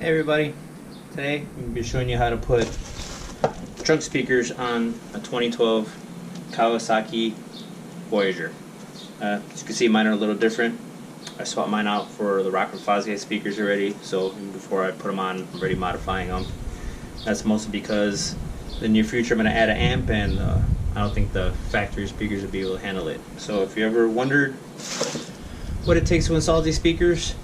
Hey everybody, today I'm going to be showing you how to put trunk speakers on a 2012 Kawasaki Voyager. As you can see, mine are a little different. I swapped mine out for the Fitment speakers already, so before I put them on, I'm already modifying them. That's mostly because in the near future I'm going to add an amp, and I don't think the factory speakers will be able to handle it. So if you ever wondered what it takes to install these speakers,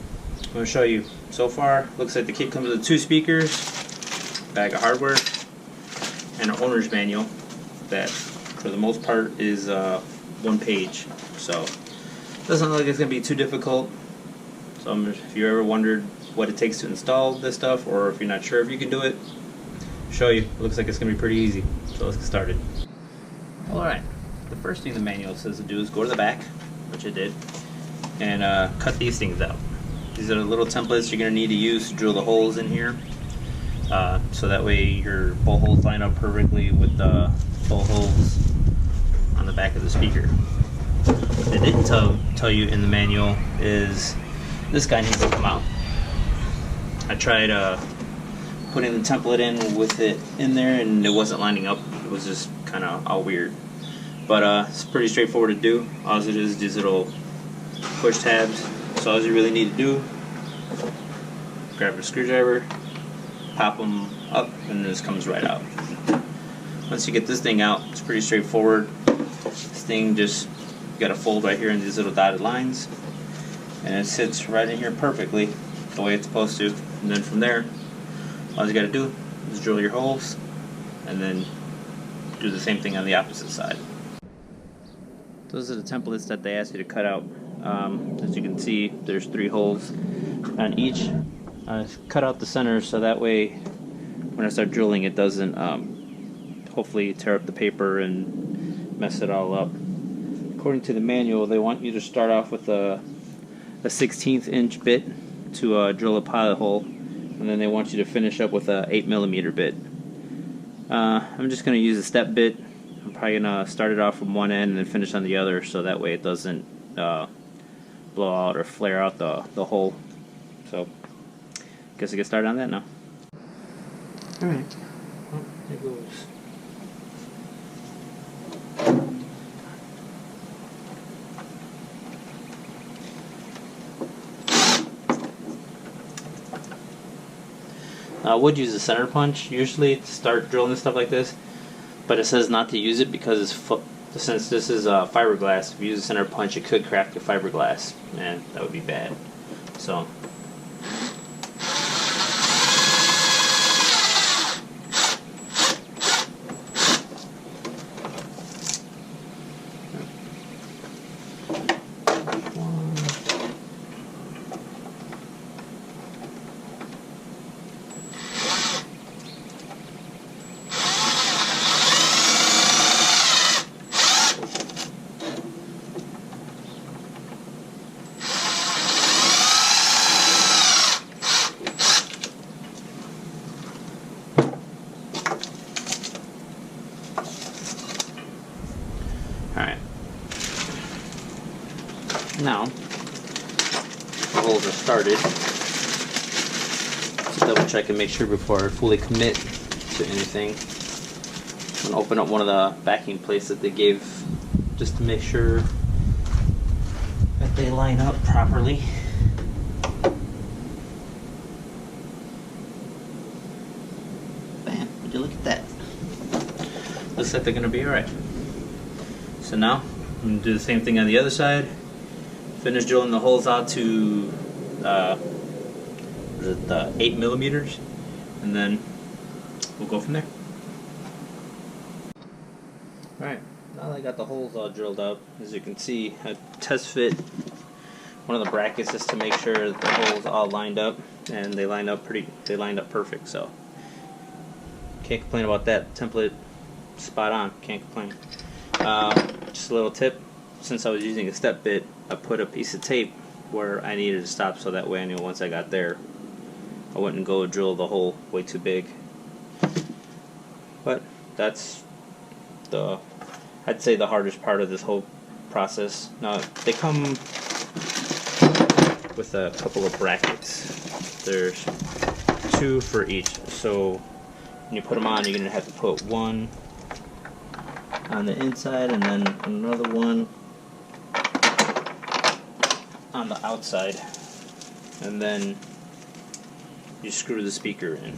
I'm going to show you. So far, looks like the kit comes with 2 speakers, bag of hardware, and an owner's manual that, for the most part, is 1 page. So it doesn't look like it's going to be too difficult. So if you ever wondered what it takes to install this stuff, or if you're not sure if you can do it, show you. It looks like it's going to be pretty easy. So let's get started. Alright, the first thing the manual says to do is go to the back, which I did, and cut these things out. These are the little templates you're going to need to use to drill the holes in here, so that way your bolt holes line up perfectly with the bolt holes on the back of the speaker. What they didn't tell you in the manual is this guy needs to come out. I tried putting the template in with it in there, and it wasn't lining up. It was just kind of all weird. But it's pretty straightforward to do. All it is these little push tabs. So all you really need to do, grab a screwdriver, pop them up, and this comes right out. Once you get this thing out, it's pretty straightforward. This thing just, you gotta fold right here in these little dotted lines, and it sits right in here perfectly, the way it's supposed to. And then from there, all you gotta do is drill your holes, and then do the same thing on the opposite side. Those are the templates that they ask you to cut out. As you can see, there's 3 holes on each. Cut out the center so that way when I start drilling it doesn't hopefully tear up the paper and mess it all up. According to the manual, they want you to start off with a 1/16 inch bit to drill a pilot hole, and then they want you to finish up with a 8mm bit. I'm just going to use a step bit. I'm probably going to start it off from one end and then finish on the other, so that way it doesn't blow out or flare out the hole. So guess I get started on that now. Alright, well, there goes. I would use a center punch usually to start drilling stuff like this, but it says not to use it because since this is fiberglass, if you use a center punch, it could crack your fiberglass, and that would be bad. So now, the holes are started. So double check and make sure before I fully commit to anything. I'm going to open up one of the backing plates that they gave just to make sure that they line up properly. Bam, would you look at that? Looks like they're going to be alright. So now, I'm going to do the same thing on the other side. Finish drilling the holes out to 8mm, and then we'll go from there. Alright, now that I got the holes all drilled up, as you can see, I test fit one of the brackets just to make sure that the holes all lined up, and they lined up perfect, so can't complain about that. Template spot on, can't complain. Just a little tip, since I was using a step bit, I put a piece of tape where I needed to stop, so that way I knew once I got there I wouldn't go drill the hole way too big. But that's I'd say the hardest part of this whole process. Now they come with a couple of brackets. There's 2 for each. So when you put them on, you're going to have to put one on the inside and then another one on the outside. And then you screw the speaker in.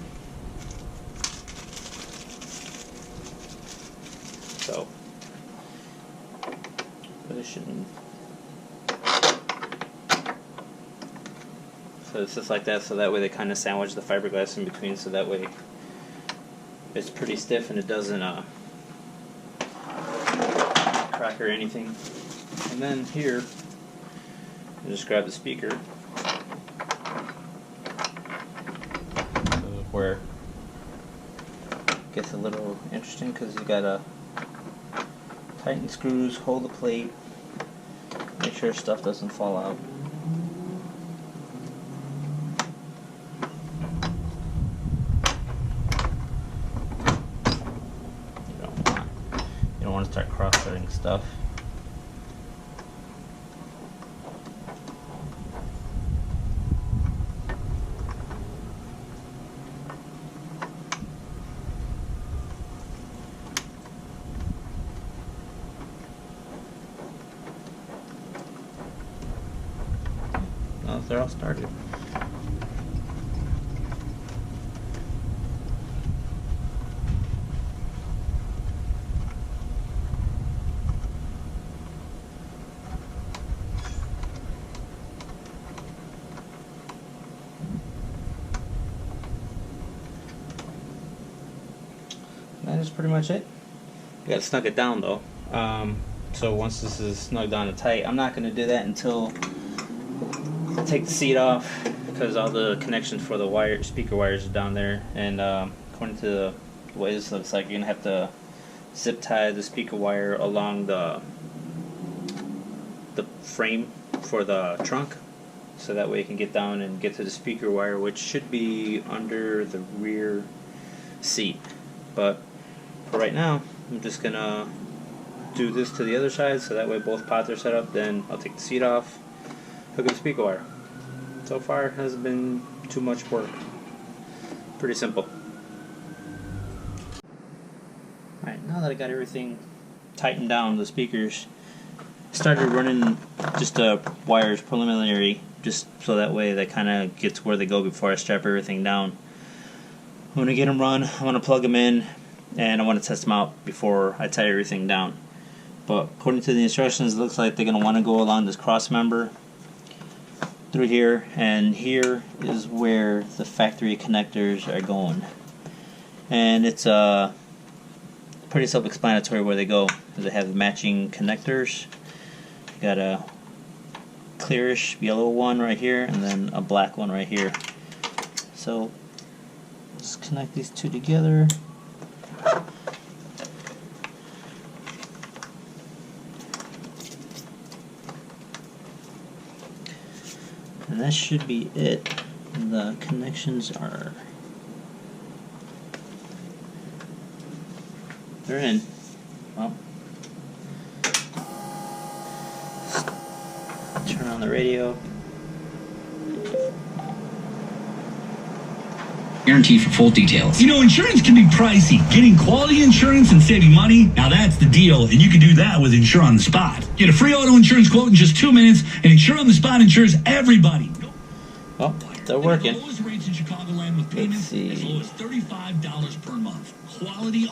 So position. So it's just like that, so that way they kind of sandwich the fiberglass in between, so that way it's pretty stiff and it doesn't crack or anything. And then here, you just grab the speaker. So where it gets a little interesting because you gotta tighten screws, hold the plate, make sure stuff doesn't fall out. You don't want to start cross-threading stuff. Well, they're all started. That is pretty much it. You gotta snug it down though. So once this is snug down and tight, I'm not gonna do that until I take the seat off, because all the connections for the speaker wires are down there. And according to the way this looks like, you're gonna have to zip tie the speaker wire along the frame for the trunk, so that way you can get down and get to the speaker wire, which should be under the rear seat. But for right now, I'm just gonna do this to the other side, so that way both pods are set up. Then I'll take the seat off, hook up the speaker wire. So far, it hasn't been too much work. Pretty simple. Alright, now that I got everything tightened down, the speakers, started running just wires preliminary, just so that way that kind of gets where they go before I strap everything down. I want to get them run, I want to plug them in, and I want to test them out before I tie everything down. But according to the instructions, it looks like they're going to want to go along this cross member through here, and here is where the factory connectors are going. And it's pretty self-explanatory where they go. They have matching connectors. You got a clearish yellow one right here, and then a black one right here. So let's connect these two together. And that should be it. The connections are... they're in. Well, turn on the radio. Guarantee for full details. You know, insurance can be pricey. Getting quality insurance and saving money, now that's the deal, and you can do that with Insure on the Spot. Get a free auto insurance quote in just 2 minutes, and Insure on the Spot insures everybody. Well, they're working. The lowest rates in Chicagoland with payments as low as $35 per month. Quality.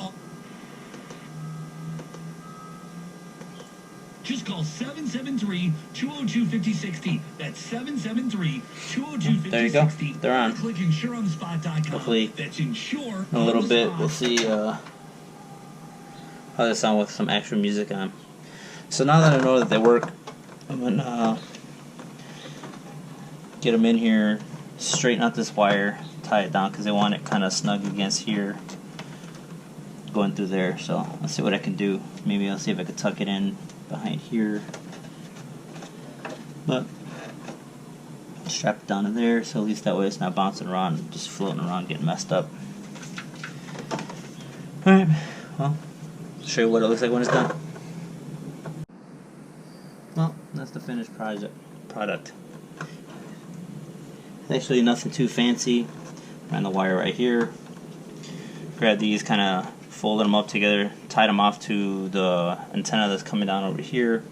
Just call 773-202-5060. That's 773-202-5060. There you go. They're on. Click insureonthespot.com. Hopefully, that's insure in a little bit, we'll see how they sound with some actual music on. So now that I know that they work, I'm going to get them in here, straighten out this wire, tie it down, because they want it kind of snug against here, going through there. So let's see what I can do. Maybe I'll see if I can tuck it in behind here, but strap it down to there, so at least that way it's not bouncing around, just floating around, getting messed up. Alright, well, I'll show you what it looks like when it's done. Well, that's the finished product. Actually nothing too fancy. ran the wire right here. Grabbed these, kind of folded them up together, tied them off to the antenna that's coming down over here,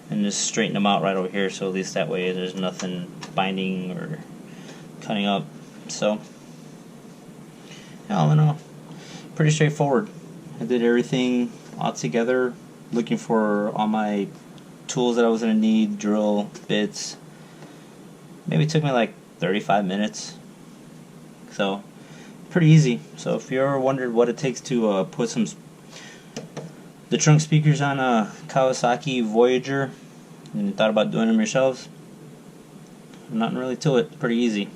and just straighten them out right over here, so at least that way there's nothing binding or cutting up. So yeah, all in all, pretty straightforward. I did everything all together, looking for all my tools that I was going to need, drill, bits. Maybe it took me like 35 minutes. So pretty easy. So if you ever wondered what it takes to put the trunk speakers on a Kawasaki Voyager and you thought about doing them yourselves, nothing really to it. Pretty easy.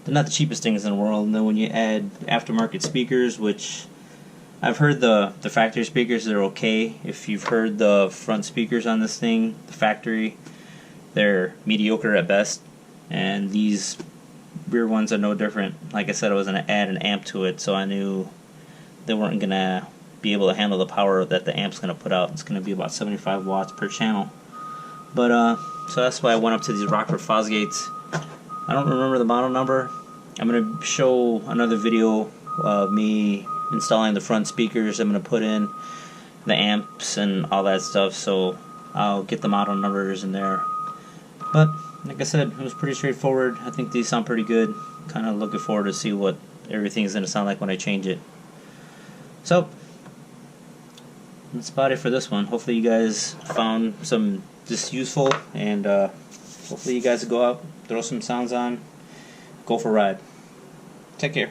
They're not the cheapest things in the world, and then when you add aftermarket speakers, which I've heard the factory speakers, they're okay. If you've heard the front speakers on this thing, the factory, they're mediocre at best, and these rear ones are no different. Like I said, I was going to add an amp to it, so I knew they weren't going to be able to handle the power that the amp's going to put out. It's going to be about 75 watts per channel. But so that's why I went up to these Rockford Fosgates. I don't remember the model number. I'm going to show another video of me installing the front speakers. I'm going to put in the amps and all that stuff, so I'll get the model numbers in there. But like I said, it was pretty straightforward. I think these sound pretty good. Kind of looking forward to see what everything's going to sound like when I change it. So that's about it for this one. Hopefully you guys found this useful, and hopefully you guys go out, throw some sounds on, go for a ride. Take care.